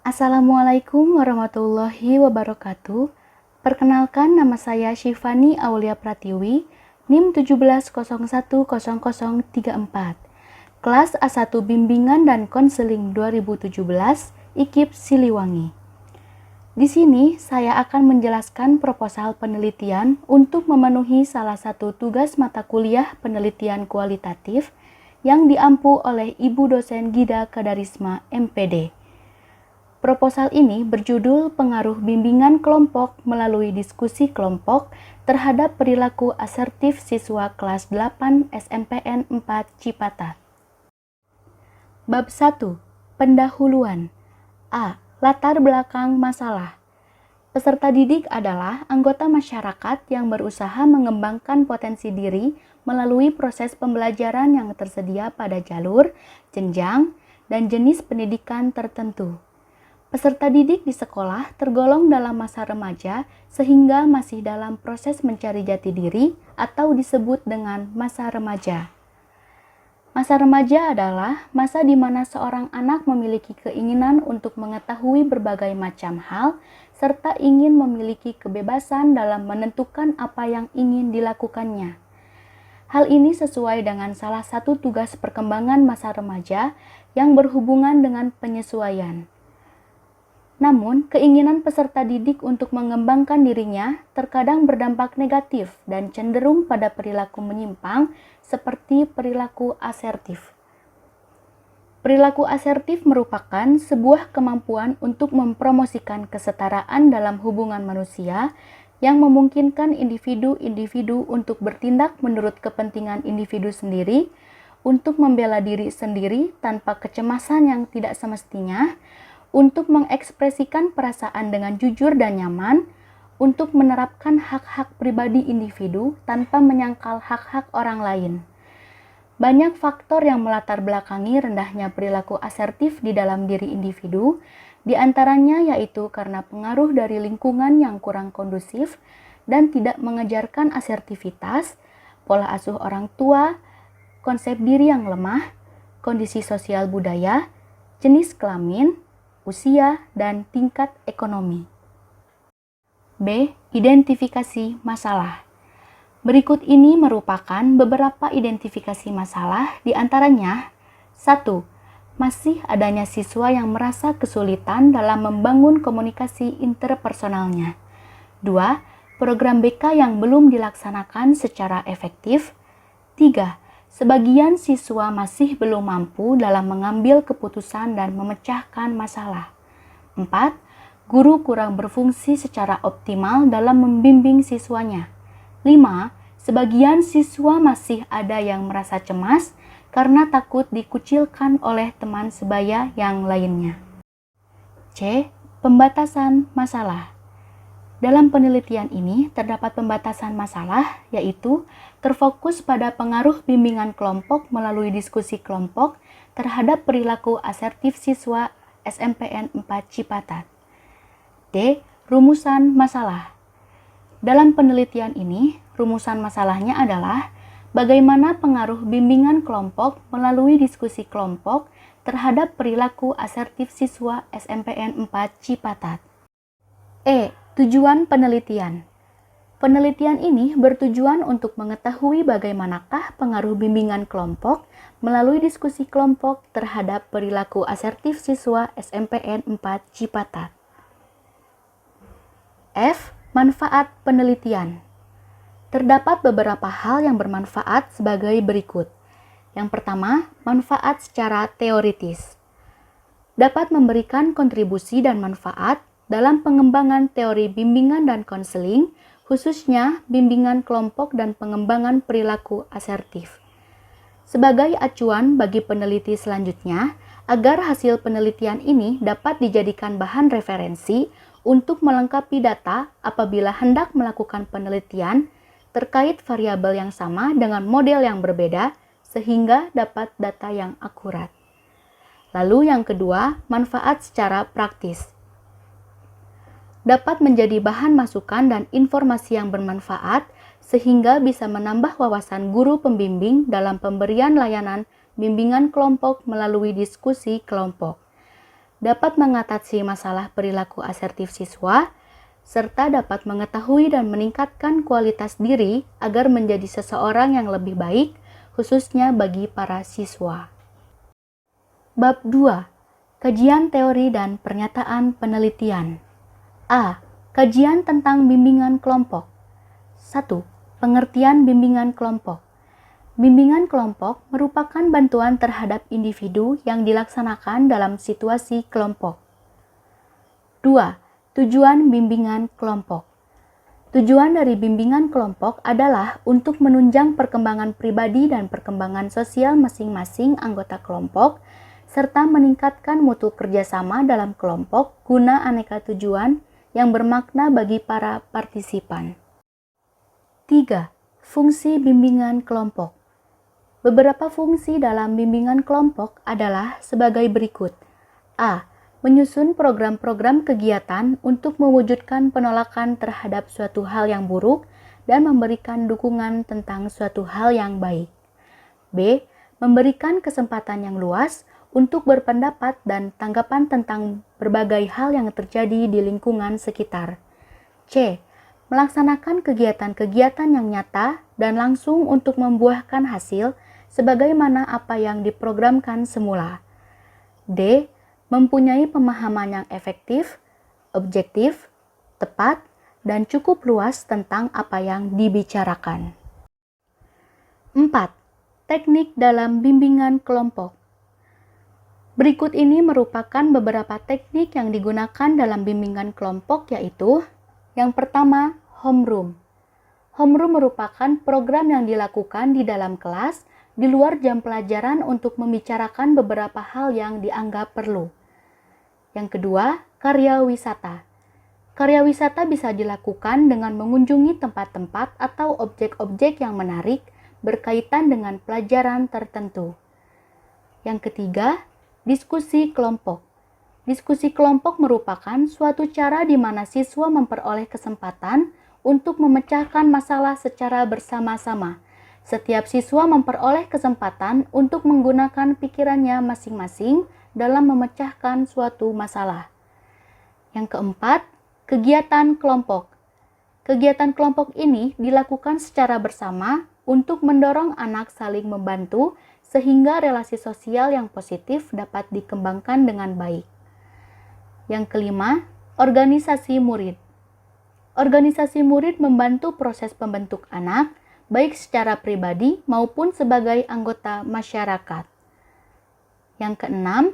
Assalamualaikum warahmatullahi wabarakatuh. Perkenalkan, nama saya Syifani Aulia Pratiwi, NIM 17010034. Kelas A1 Bimbingan dan Konseling 2017, IKIP Siliwangi. Di sini saya akan menjelaskan proposal penelitian untuk memenuhi salah satu tugas mata kuliah penelitian kualitatif yang diampu oleh Ibu dosen Gida Kadarisma, MPD. Proposal ini berjudul Pengaruh Bimbingan Kelompok melalui Diskusi Kelompok terhadap Perilaku Asertif Siswa Kelas 8 SMPN 4 Cipatat. Bab 1. Pendahuluan. A. Latar belakang masalah. Peserta didik adalah anggota masyarakat yang berusaha mengembangkan potensi diri melalui proses pembelajaran yang tersedia pada jalur, jenjang, dan jenis pendidikan tertentu. Peserta didik di sekolah tergolong dalam masa remaja sehingga masih dalam proses mencari jati diri atau disebut dengan masa remaja. Masa remaja adalah masa di mana seorang anak memiliki keinginan untuk mengetahui berbagai macam hal serta ingin memiliki kebebasan dalam menentukan apa yang ingin dilakukannya. Hal ini sesuai dengan salah satu tugas perkembangan masa remaja yang berhubungan dengan penyesuaian. Namun, keinginan peserta didik untuk mengembangkan dirinya terkadang berdampak negatif dan cenderung pada perilaku menyimpang seperti perilaku asertif. Perilaku asertif merupakan sebuah kemampuan untuk mempromosikan kesetaraan dalam hubungan manusia yang memungkinkan individu-individu untuk bertindak menurut kepentingan individu sendiri, untuk membela diri sendiri tanpa kecemasan yang tidak semestinya, untuk mengekspresikan perasaan dengan jujur dan nyaman, untuk menerapkan hak-hak pribadi individu tanpa menyangkal hak-hak orang lain. Banyak faktor yang melatar belakangi rendahnya perilaku asertif di dalam diri individu, di antaranya yaitu karena pengaruh dari lingkungan yang kurang kondusif dan tidak mengejarkan asertivitas, pola asuh orang tua, konsep diri yang lemah, kondisi sosial budaya, jenis kelamin, usia, dan tingkat ekonomi. B. Identifikasi masalah. Berikut ini merupakan beberapa identifikasi masalah, di antaranya 1. Masih adanya siswa yang merasa kesulitan dalam membangun komunikasi interpersonalnya. 2. Program BK yang belum dilaksanakan secara efektif. 3. Sebagian siswa masih belum mampu dalam mengambil keputusan dan memecahkan masalah. 4. Guru kurang berfungsi secara optimal dalam membimbing siswanya. 5. Sebagian siswa masih ada yang merasa cemas karena takut dikucilkan oleh teman sebaya yang lainnya. C. Pembatasan masalah. Dalam penelitian ini terdapat pembatasan masalah, yaitu terfokus pada pengaruh bimbingan kelompok melalui diskusi kelompok terhadap perilaku asertif siswa SMPN 4 Cipatat. D. Rumusan masalah. Dalam penelitian ini, rumusan masalahnya adalah bagaimana pengaruh bimbingan kelompok melalui diskusi kelompok terhadap perilaku asertif siswa SMPN 4 Cipatat. E. Tujuan penelitian. Penelitian ini bertujuan untuk mengetahui bagaimanakah pengaruh bimbingan kelompok melalui diskusi kelompok terhadap perilaku asertif siswa SMPN 4 Cipatat. F. Manfaat penelitian. Terdapat beberapa hal yang bermanfaat sebagai berikut. Yang pertama, manfaat secara teoritis. Dapat memberikan kontribusi dan manfaat dalam pengembangan teori bimbingan dan konseling, khususnya bimbingan kelompok dan pengembangan perilaku asertif. Sebagai acuan bagi peneliti selanjutnya, agar hasil penelitian ini dapat dijadikan bahan referensi untuk melengkapi data apabila hendak melakukan penelitian terkait variabel yang sama dengan model yang berbeda, sehingga dapat data yang akurat. Lalu yang kedua, manfaat secara praktis. Dapat menjadi bahan masukan dan informasi yang bermanfaat sehingga bisa menambah wawasan guru pembimbing dalam pemberian layanan bimbingan kelompok melalui diskusi kelompok. dapat mengatasi masalah perilaku asertif siswa, serta dapat mengetahui dan meningkatkan kualitas diri agar menjadi seseorang yang lebih baik, khususnya bagi para siswa. Bab 2. Kajian teori dan pernyataan penelitian. A. Kajian tentang bimbingan kelompok. 1. Pengertian bimbingan kelompok. Bimbingan kelompok merupakan bantuan terhadap individu yang dilaksanakan dalam situasi kelompok. 2. Tujuan bimbingan kelompok. Tujuan dari bimbingan kelompok adalah untuk menunjang perkembangan pribadi dan perkembangan sosial masing-masing anggota kelompok, serta meningkatkan mutu kerjasama dalam kelompok guna aneka tujuan yang bermakna bagi para partisipan. 3. Fungsi bimbingan kelompok. Beberapa fungsi dalam bimbingan kelompok adalah sebagai berikut. A. Menyusun program-program kegiatan untuk mewujudkan penolakan terhadap suatu hal yang buruk dan memberikan dukungan tentang suatu hal yang baik. B. Memberikan kesempatan yang luas untuk berpendapat dan tanggapan tentang berbagai hal yang terjadi di lingkungan sekitar. C. Melaksanakan kegiatan-kegiatan yang nyata dan langsung untuk membuahkan hasil sebagaimana apa yang diprogramkan semula. D. Mempunyai pemahaman yang efektif, objektif, tepat, dan cukup luas tentang apa yang dibicarakan. 4. Teknik dalam bimbingan kelompok. Berikut ini merupakan beberapa teknik yang digunakan dalam bimbingan kelompok, yaitu yang pertama, homeroom. Homeroom merupakan program yang dilakukan di dalam kelas di luar jam pelajaran untuk membicarakan beberapa hal yang dianggap perlu. Yang kedua, karya wisata. Karya wisata bisa dilakukan dengan mengunjungi tempat-tempat atau objek-objek yang menarik berkaitan dengan pelajaran tertentu. Yang ketiga, diskusi kelompok. Diskusi kelompok merupakan suatu cara di mana siswa memperoleh kesempatan untuk memecahkan masalah secara bersama-sama. Setiap siswa memperoleh kesempatan untuk menggunakan pikirannya masing-masing dalam memecahkan suatu masalah. Yang keempat, kegiatan kelompok. Kegiatan kelompok ini dilakukan secara bersama untuk mendorong anak saling membantu sehingga relasi sosial yang positif dapat dikembangkan dengan baik. Yang kelima, organisasi murid. Organisasi murid membantu proses pembentuk anak, baik secara pribadi maupun sebagai anggota masyarakat. Yang keenam,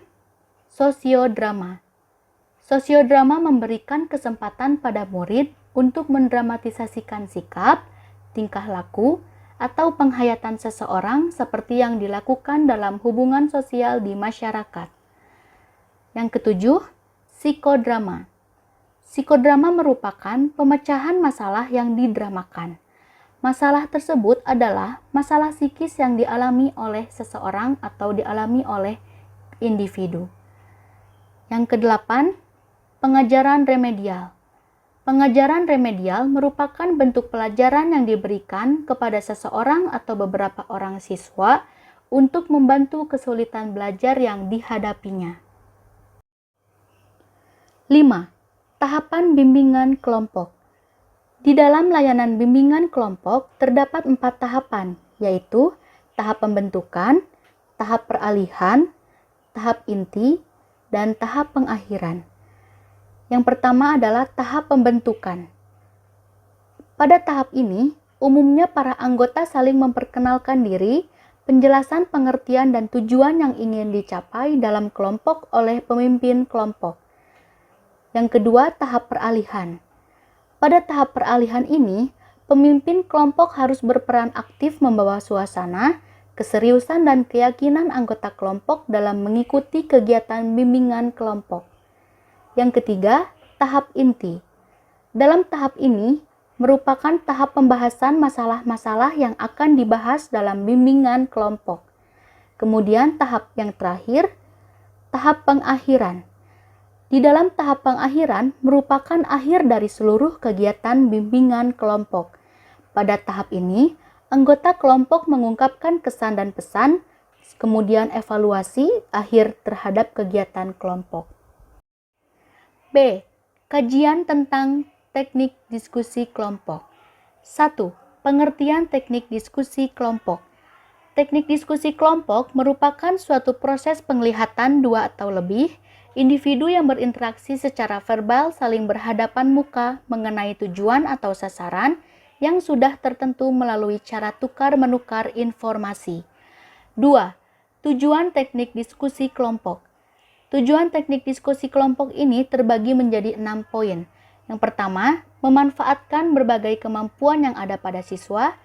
sosiodrama. Sosiodrama memberikan kesempatan pada murid untuk mendramatisasikan sikap, tingkah laku, atau penghayatan seseorang seperti yang dilakukan dalam hubungan sosial di masyarakat. Yang ketujuh, psikodrama. Psikodrama merupakan pemecahan masalah yang didramakan. Masalah tersebut adalah masalah psikis yang dialami oleh seseorang atau dialami oleh individu. Yang kedelapan, pengajaran remedial. Pengajaran remedial merupakan bentuk pelajaran yang diberikan kepada seseorang atau beberapa orang siswa untuk membantu kesulitan belajar yang dihadapinya. 5. Tahapan bimbingan kelompok. Di dalam layanan bimbingan kelompok terdapat 4 tahapan, yaitu tahap pembentukan, tahap peralihan, tahap inti, dan tahap pengakhiran. Yang pertama adalah tahap pembentukan. Pada tahap ini, umumnya para anggota saling memperkenalkan diri, penjelasan pengertian dan tujuan yang ingin dicapai dalam kelompok oleh pemimpin kelompok. Yang kedua, tahap peralihan. Pada tahap peralihan ini, pemimpin kelompok harus berperan aktif membawa suasana, keseriusan dan keyakinan anggota kelompok dalam mengikuti kegiatan bimbingan kelompok. Yang ketiga, tahap inti. Dalam tahap ini, merupakan tahap pembahasan masalah-masalah yang akan dibahas dalam bimbingan kelompok. Kemudian tahap yang terakhir, tahap pengakhiran. Di dalam tahap pengakhiran merupakan akhir dari seluruh kegiatan bimbingan kelompok. Pada tahap ini, anggota kelompok mengungkapkan kesan dan pesan, kemudian evaluasi akhir terhadap kegiatan kelompok. B. Kajian tentang teknik diskusi kelompok. 1. Pengertian teknik diskusi kelompok. Teknik diskusi kelompok merupakan suatu proses penglihatan dua atau lebih individu yang berinteraksi secara verbal saling berhadapan muka mengenai tujuan atau sasaran yang sudah tertentu melalui cara tukar-menukar informasi. 2. Tujuan teknik diskusi kelompok. Tujuan teknik diskusi kelompok ini terbagi menjadi 6 poin. Yang pertama, memanfaatkan berbagai kemampuan yang ada pada siswa.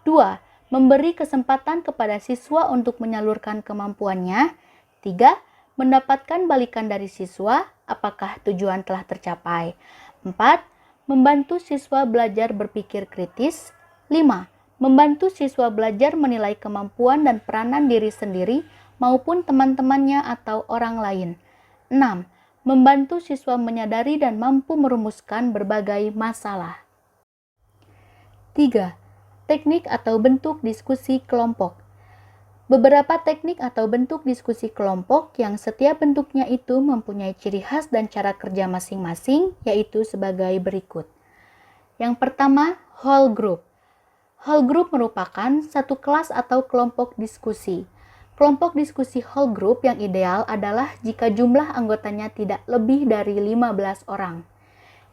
2. Memberi kesempatan kepada siswa untuk menyalurkan kemampuannya. 3. Mendapatkan balikan dari siswa apakah tujuan telah tercapai. 4. Membantu siswa belajar berpikir kritis. 5. Membantu siswa belajar menilai kemampuan dan peranan diri sendiri maupun teman-temannya atau orang lain. 6. Membantu siswa menyadari dan mampu merumuskan berbagai masalah. 3. Teknik atau bentuk diskusi kelompok. Beberapa teknik atau bentuk diskusi kelompok yang setiap bentuknya itu mempunyai ciri khas dan cara kerja masing-masing, yaitu sebagai berikut. Yang pertama, whole group. Whole group merupakan satu kelas atau kelompok diskusi. Kelompok diskusi whole group yang ideal adalah jika jumlah anggotanya tidak lebih dari 15 orang.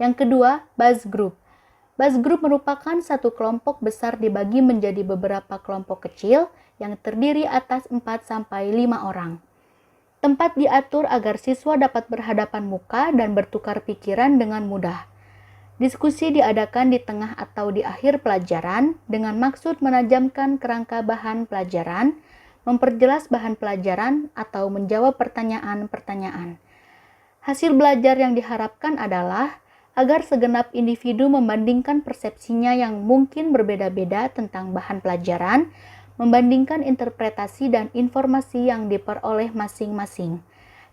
Yang kedua, buzz group. Buzz group merupakan satu kelompok besar dibagi menjadi beberapa kelompok kecil yang terdiri atas 4-5 orang. Tempat diatur agar siswa dapat berhadapan muka dan bertukar pikiran dengan mudah. Diskusi diadakan di tengah atau di akhir pelajaran dengan maksud menajamkan kerangka bahan pelajaran, memperjelas bahan pelajaran, atau menjawab pertanyaan-pertanyaan. Hasil belajar yang diharapkan adalah agar segenap individu membandingkan persepsinya yang mungkin berbeda-beda tentang bahan pelajaran, membandingkan interpretasi dan informasi yang diperoleh masing-masing.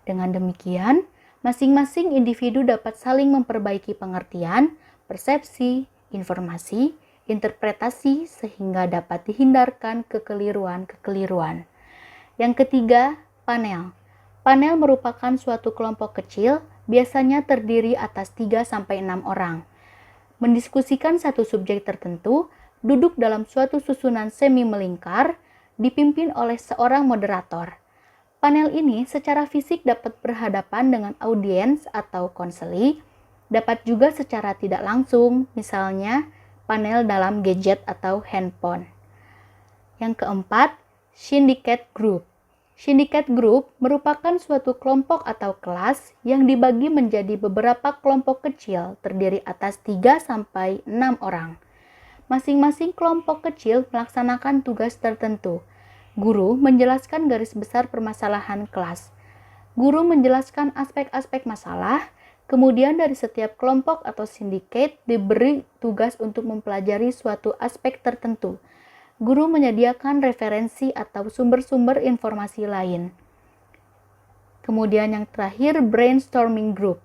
Dengan demikian, masing-masing individu dapat saling memperbaiki pengertian, persepsi, informasi, interpretasi sehingga dapat dihindarkan kekeliruan-kekeliruan. Yang ketiga, panel. Panel merupakan suatu kelompok kecil, biasanya terdiri atas 3-6 orang. Mendiskusikan satu subjek tertentu, duduk dalam suatu susunan semi melingkar, dipimpin oleh seorang moderator. Panel ini secara fisik dapat berhadapan dengan audiens atau konseli, dapat juga secara tidak langsung, misalnya panel dalam gadget atau handphone. Yang keempat, syndicate group. Syndicate group merupakan suatu kelompok atau kelas yang dibagi menjadi beberapa kelompok kecil terdiri atas 3-6 orang. Masing-masing kelompok kecil melaksanakan tugas tertentu. Guru menjelaskan garis besar permasalahan kelas. Guru menjelaskan aspek-aspek masalah. Kemudian dari setiap kelompok atau sindikat diberi tugas untuk mempelajari suatu aspek tertentu. Guru menyediakan referensi atau sumber-sumber informasi lain. Kemudian yang terakhir, brainstorming group.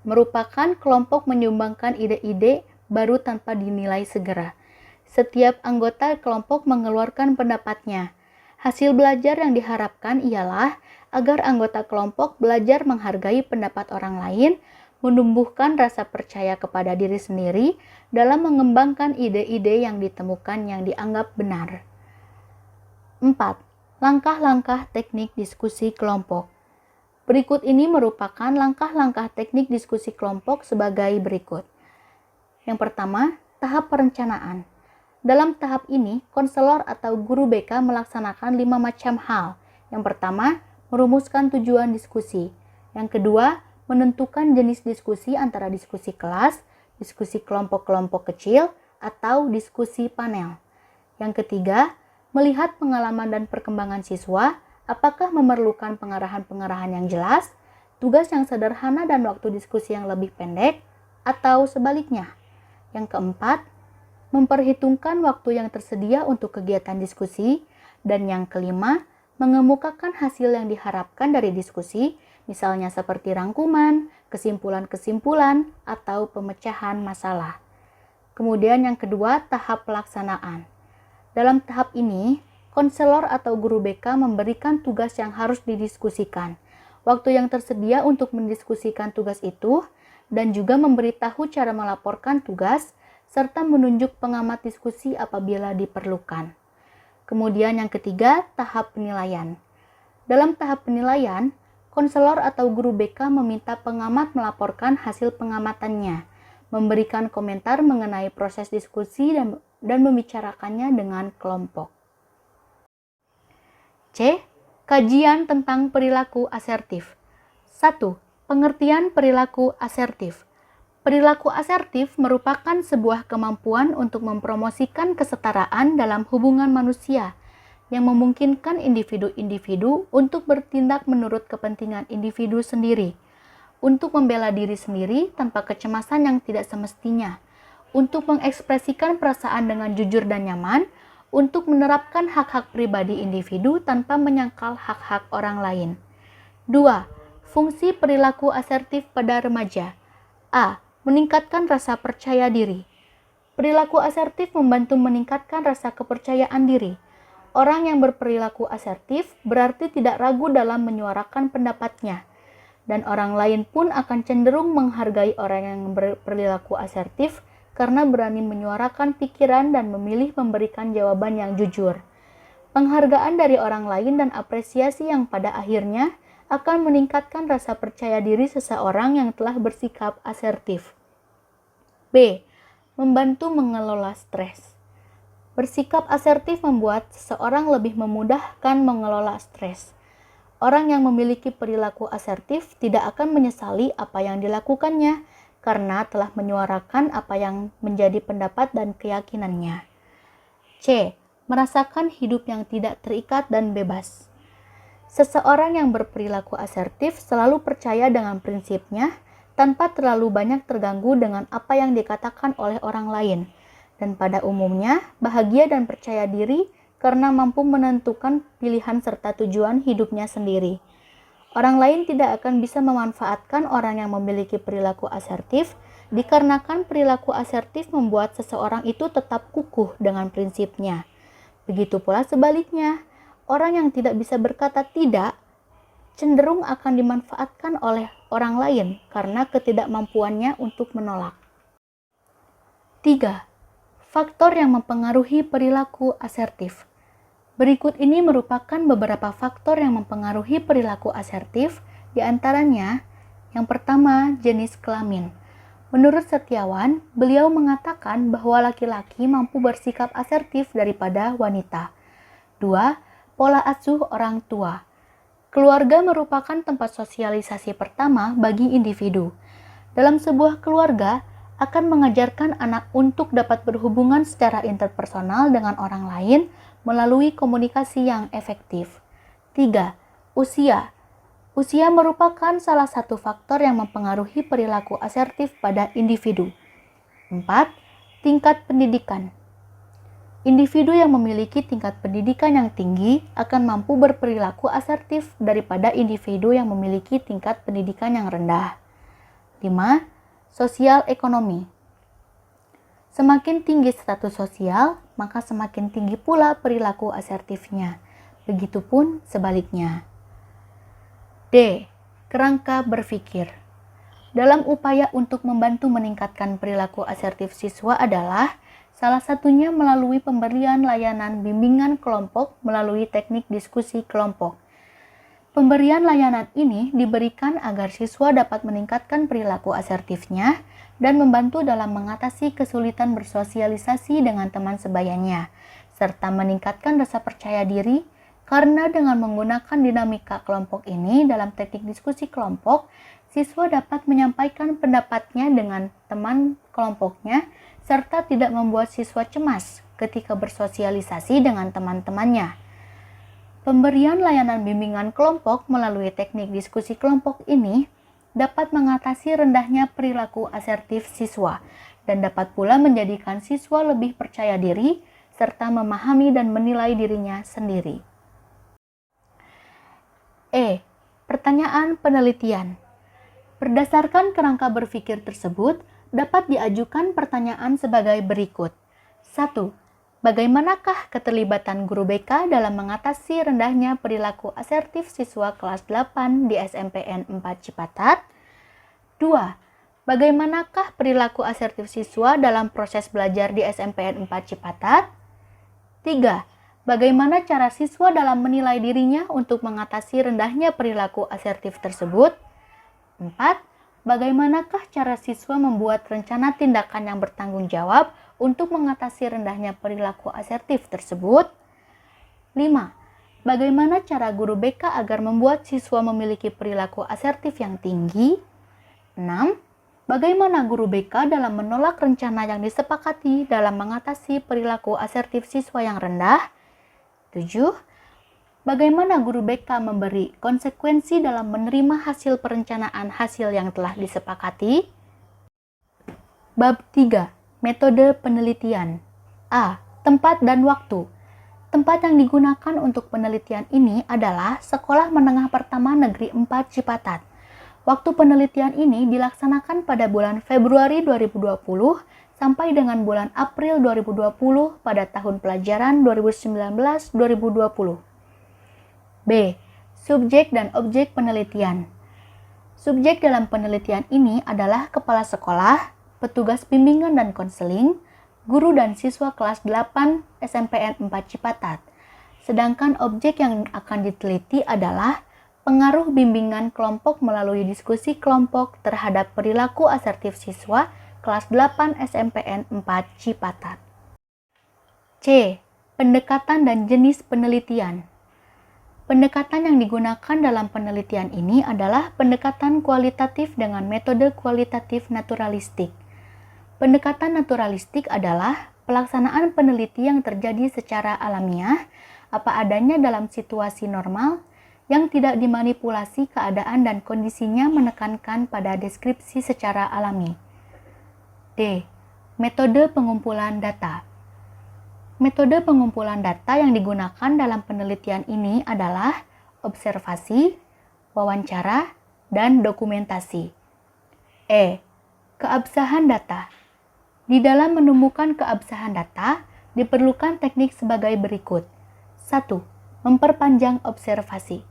Merupakan kelompok menyumbangkan ide-ide baru tanpa dinilai segera. Setiap anggota kelompok mengeluarkan pendapatnya. Hasil belajar yang diharapkan ialah agar anggota kelompok belajar menghargai pendapat orang lain, menumbuhkan rasa percaya kepada diri sendiri dalam mengembangkan ide-ide yang ditemukan yang dianggap benar. 4. Langkah-langkah teknik diskusi kelompok. Berikut ini merupakan langkah-langkah teknik diskusi kelompok sebagai berikut. Yang pertama, tahap perencanaan. Dalam tahap ini, konselor atau guru BK melaksanakan 5 macam hal. Yang pertama, merumuskan tujuan diskusi. Yang kedua, menentukan jenis diskusi antara diskusi kelas, diskusi kelompok-kelompok kecil, atau diskusi panel. Yang ketiga, melihat pengalaman dan perkembangan siswa, apakah memerlukan pengarahan-pengarahan yang jelas, tugas yang sederhana dan waktu diskusi yang lebih pendek, atau sebaliknya. Yang keempat, memperhitungkan waktu yang tersedia untuk kegiatan diskusi. Dan yang kelima, mengemukakan hasil yang diharapkan dari diskusi, misalnya seperti rangkuman, kesimpulan-kesimpulan, atau pemecahan masalah. Kemudian yang kedua, tahap pelaksanaan. Dalam tahap ini, konselor atau guru BK memberikan tugas yang harus didiskusikan. waktu yang tersedia untuk mendiskusikan tugas itu, dan juga memberitahu cara melaporkan tugas, serta menunjuk pengamat diskusi apabila diperlukan. Kemudian yang ketiga, tahap penilaian. Dalam tahap penilaian, konselor atau guru BK meminta pengamat melaporkan hasil pengamatannya, memberikan komentar mengenai proses diskusi dan membicarakannya dengan kelompok. C. Kajian tentang perilaku asertif. 1. Pengertian perilaku asertif. Perilaku asertif merupakan sebuah kemampuan untuk mempromosikan kesetaraan dalam hubungan manusia yang memungkinkan individu-individu untuk bertindak menurut kepentingan individu sendiri, untuk membela diri sendiri tanpa kecemasan yang tidak semestinya, untuk mengekspresikan perasaan dengan jujur dan nyaman, untuk menerapkan hak-hak pribadi individu tanpa menyangkal hak-hak orang lain. 2. Fungsi perilaku asertif pada remaja. A. Meningkatkan rasa percaya diri. Perilaku asertif membantu meningkatkan rasa kepercayaan diri. Orang yang berperilaku asertif berarti tidak ragu dalam menyuarakan pendapatnya, dan orang lain pun akan cenderung menghargai orang yang berperilaku asertif karena berani menyuarakan pikiran dan memilih memberikan jawaban yang jujur. Penghargaan dari orang lain dan apresiasi yang pada akhirnya akan meningkatkan rasa percaya diri seseorang yang telah bersikap asertif. B. Membantu mengelola stres. Bersikap asertif membuat seseorang lebih memudahkan mengelola stres. Orang yang memiliki perilaku asertif tidak akan menyesali apa yang dilakukannya karena telah menyuarakan apa yang menjadi pendapat dan keyakinannya. C. Merasakan hidup yang tidak terikat dan bebas. Seseorang yang berperilaku asertif selalu percaya dengan prinsipnya tanpa terlalu banyak terganggu dengan apa yang dikatakan oleh orang lain, dan pada umumnya bahagia dan percaya diri karena mampu menentukan pilihan serta tujuan hidupnya sendiri. Orang lain tidak akan bisa memanfaatkan orang yang memiliki perilaku asertif dikarenakan perilaku asertif membuat seseorang itu tetap kukuh dengan prinsipnya. Begitu pula sebaliknya, orang yang tidak bisa berkata tidak cenderung akan dimanfaatkan oleh orang lain karena ketidakmampuannya untuk menolak. 3. Faktor yang mempengaruhi perilaku asertif. Berikut ini merupakan beberapa faktor yang mempengaruhi perilaku asertif, di antaranya, yang pertama, jenis kelamin. Menurut Setiawan, beliau mengatakan bahwa laki-laki mampu bersikap asertif daripada wanita. 2. Pola asuh orang tua. Keluarga merupakan tempat sosialisasi pertama bagi individu. Dalam sebuah keluarga, akan mengajarkan anak untuk dapat berhubungan secara interpersonal dengan orang lain melalui komunikasi yang efektif. 3. Usia. Usia merupakan salah satu faktor yang mempengaruhi perilaku asertif pada individu. 4. Tingkat pendidikan. Individu yang memiliki tingkat pendidikan yang tinggi akan mampu berperilaku asertif daripada individu yang memiliki tingkat pendidikan yang rendah. 5. Sosial ekonomi. Semakin tinggi status sosial, maka semakin tinggi pula perilaku asertifnya. Begitupun sebaliknya. D. Kerangka berpikir. Dalam upaya untuk membantu meningkatkan perilaku asertif siswa adalah salah satunya melalui pemberian layanan bimbingan kelompok melalui teknik diskusi kelompok. Pemberian layanan ini diberikan agar siswa dapat meningkatkan perilaku asertifnya dan membantu dalam mengatasi kesulitan bersosialisasi dengan teman sebayanya, serta meningkatkan rasa percaya diri karena dengan menggunakan dinamika kelompok ini dalam teknik diskusi kelompok, siswa dapat menyampaikan pendapatnya dengan teman kelompoknya serta tidak membuat siswa cemas ketika bersosialisasi dengan teman-temannya. Pemberian layanan bimbingan kelompok melalui teknik diskusi kelompok ini dapat mengatasi rendahnya perilaku asertif siswa dan dapat pula menjadikan siswa lebih percaya diri serta memahami dan menilai dirinya sendiri. E. Pertanyaan penelitian. Berdasarkan kerangka berpikir tersebut, dapat diajukan pertanyaan sebagai berikut. 1. Bagaimanakah keterlibatan guru BK dalam mengatasi rendahnya perilaku asertif siswa kelas 8 di SMPN 4 Cipatat? 2. Bagaimanakah perilaku asertif siswa dalam proses belajar di SMPN 4 Cipatat? 3. Bagaimana cara siswa dalam menilai dirinya untuk mengatasi rendahnya perilaku asertif tersebut? 4. Bagaimanakah cara siswa membuat rencana tindakan yang bertanggung jawab untuk mengatasi rendahnya perilaku asertif tersebut? 5. Bagaimana cara guru BK agar membuat siswa memiliki perilaku asertif yang tinggi? 6. Bagaimana guru BK dalam menolak rencana yang disepakati dalam mengatasi perilaku asertif siswa yang rendah? 7. Bagaimana guru BK memberi konsekuensi dalam menerima hasil perencanaan hasil yang telah disepakati? Bab 3. Metode penelitian. A. Tempat dan waktu. Tempat yang digunakan untuk penelitian ini adalah Sekolah Menengah Pertama Negeri 4 Cipatat. Waktu penelitian ini dilaksanakan pada bulan Februari 2020 sampai dengan bulan April 2020 pada tahun pelajaran 2019-2020. B. Subjek dan objek penelitian. Subjek dalam penelitian ini adalah kepala sekolah, petugas bimbingan dan konseling, guru dan siswa kelas 8 SMPN 4 Cipatat. Sedangkan objek yang akan diteliti adalah pengaruh bimbingan kelompok melalui diskusi kelompok terhadap perilaku asertif siswa kelas 8 SMPN 4 Cipatat. C. Pendekatan dan jenis penelitian. Pendekatan yang digunakan dalam penelitian ini adalah pendekatan kualitatif dengan metode kualitatif naturalistik. Pendekatan naturalistik adalah pelaksanaan peneliti yang terjadi secara alamiah, apa adanya dalam situasi normal, yang tidak dimanipulasi keadaan dan kondisinya menekankan pada deskripsi secara alami. D. Metode pengumpulan data. Metode pengumpulan data yang digunakan dalam penelitian ini adalah observasi, wawancara, dan dokumentasi. E. Keabsahan data. Di dalam menemukan keabsahan data, diperlukan teknik sebagai berikut. 1. Memperpanjang observasi.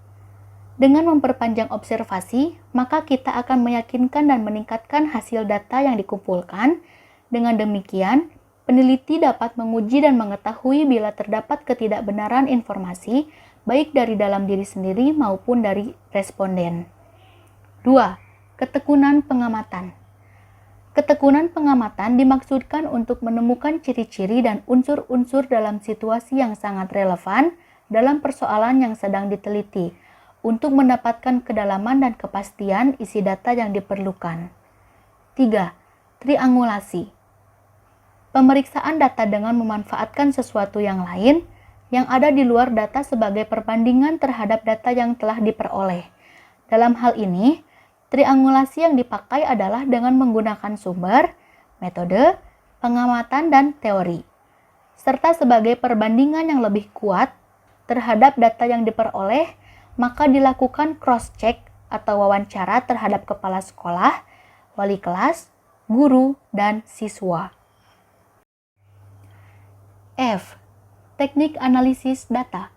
Dengan memperpanjang observasi, maka kita akan meyakinkan dan meningkatkan hasil data yang dikumpulkan. Dengan demikian, peneliti dapat menguji dan mengetahui bila terdapat ketidakbenaran informasi, baik dari dalam diri sendiri maupun dari responden. 2. Ketekunan pengamatan. Ketekunan pengamatan dimaksudkan untuk menemukan ciri-ciri dan unsur-unsur dalam situasi yang sangat relevan dalam persoalan yang sedang diteliti, untuk mendapatkan kedalaman dan kepastian isi data yang diperlukan. 3. Triangulasi. Pemeriksaan data dengan memanfaatkan sesuatu yang lain yang ada di luar data sebagai perbandingan terhadap data yang telah diperoleh. Dalam hal ini, triangulasi yang dipakai adalah dengan menggunakan sumber, metode, pengamatan, dan teori, serta sebagai perbandingan yang lebih kuat terhadap data yang diperoleh, maka dilakukan cross-check atau wawancara terhadap kepala sekolah, wali kelas, guru, dan siswa. F. Teknik analisis data.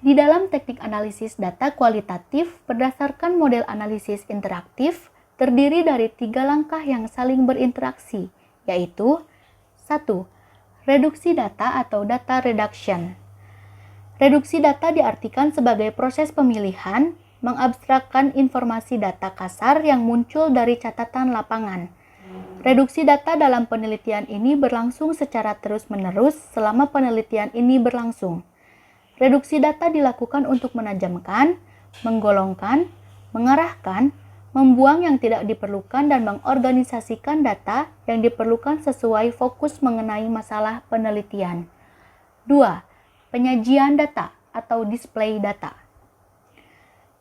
Di dalam teknik analisis data kualitatif berdasarkan model analisis interaktif terdiri dari 3 langkah yang saling berinteraksi, yaitu 1. Reduksi data atau data reduction. Reduksi data diartikan sebagai proses pemilihan, mengabstrakkan informasi data kasar yang muncul dari catatan lapangan. Reduksi data dalam penelitian ini berlangsung secara terus-menerus selama penelitian ini berlangsung. Reduksi data dilakukan untuk menajamkan, menggolongkan, mengarahkan, membuang yang tidak diperlukan dan mengorganisasikan data yang diperlukan sesuai fokus mengenai masalah penelitian. 2. Penyajian data atau display data.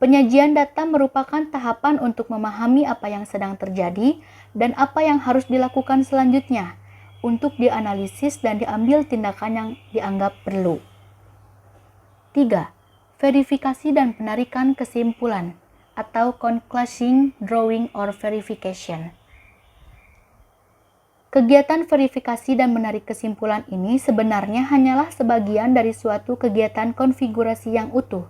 Penyajian data merupakan tahapan untuk memahami apa yang sedang terjadi dan apa yang harus dilakukan selanjutnya untuk dianalisis dan diambil tindakan yang dianggap perlu. 3. Verifikasi dan penarikan kesimpulan atau concluding drawing or verification. Kegiatan verifikasi dan menarik kesimpulan ini sebenarnya hanyalah sebagian dari suatu kegiatan konfigurasi yang utuh,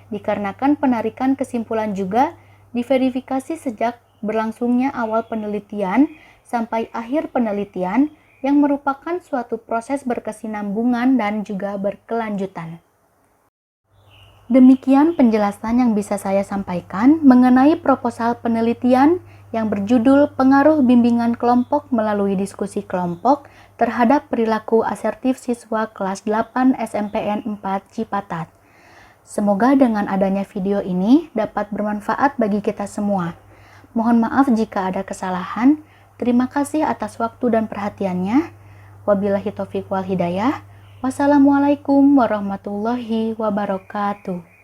dikarenakan penarikan kesimpulan juga diverifikasi sejak berlangsungnya awal penelitian sampai akhir penelitian yang merupakan suatu proses berkesinambungan dan juga berkelanjutan. Demikian penjelasan yang bisa saya sampaikan mengenai proposal penelitian yang berjudul Pengaruh Bimbingan Kelompok melalui Diskusi Kelompok terhadap Perilaku Asertif Siswa Kelas 8 SMPN 4 Cipatat. Semoga dengan adanya video ini dapat bermanfaat bagi kita semua. Mohon maaf jika ada kesalahan. Terima kasih atas waktu dan perhatiannya. Wabillahi taufiq wal hidayah. Wassalamualaikum warahmatullahi wabarakatuh.